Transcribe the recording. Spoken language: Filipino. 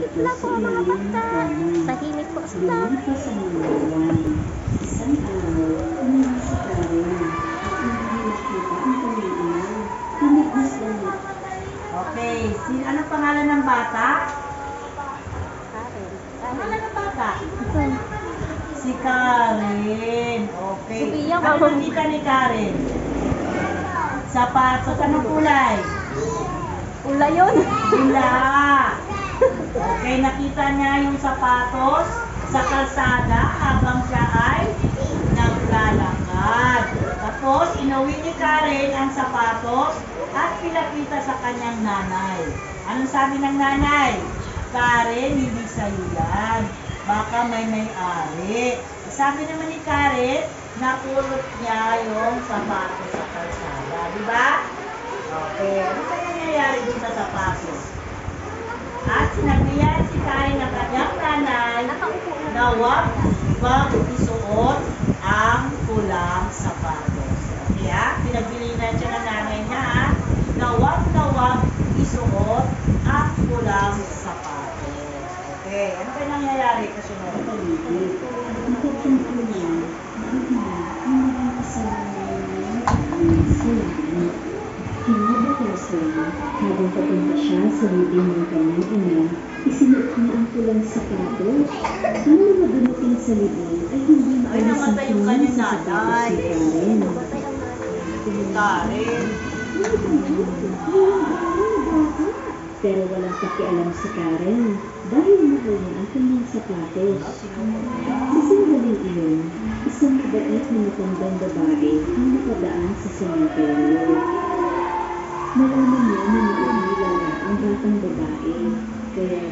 Tahimik lang po mga bata. Tahimik po sila. Lumipas ang mga buwan. Isang araw, umiwas si Karen at hindi nakita ang kanyang ina. Tinignas lang niya. Okay, anong pangalan ng bata? Karen. Pangalan ng bata? Karen. Si Karen. Okay. Sophia, Ano mama. nakita ni Karen? Sapatos. Anong kulay? Ula yun. Bula. Okay, nakita niya yung sapatos sa kalsada habang siya ay naglalakad. Tapos, inuwi ni Karen ang sapatos at pinakita sa kanyang nanay. Anong sabi ng nanay? Karen, hindi sa'yo yan. Baka may-ari. Sabi naman ni Karen, napulot niya yung sapatos sa kalsada. Di ba? Okay. Ano kaya nangyayari dun sa sapatos? At sinabihan si Karen ng kanyang nanay na huwag isuot ang pulang sapatos. Okay, ha? Pinagbilinan siya ng nanay niya, ha? Na huwag isuot ang pulang sapatos. Okay, ano kaya nangyayari kasunod? Paligid. Nakapagpunto niya na ang ina ang naging kasama niya sa langit. Kinabukasan, habang papunta siya sa libing ng kanyang ina, isinuot niya ang pulang sapatos. Ang mga dumating sa libing ay hindi Ay, maalis ang namatay yung tingin kanyang sa sapatos nanay. ni Karen. Karen. Pero walang pakialam si Karen dahil mahal niya ang kanyang sapatos. Sa sandaling iyon, isang mabait na matandang babae ang nakadaan sa sementeryo. Nalaman niya na naumila na ang batang babae, kaya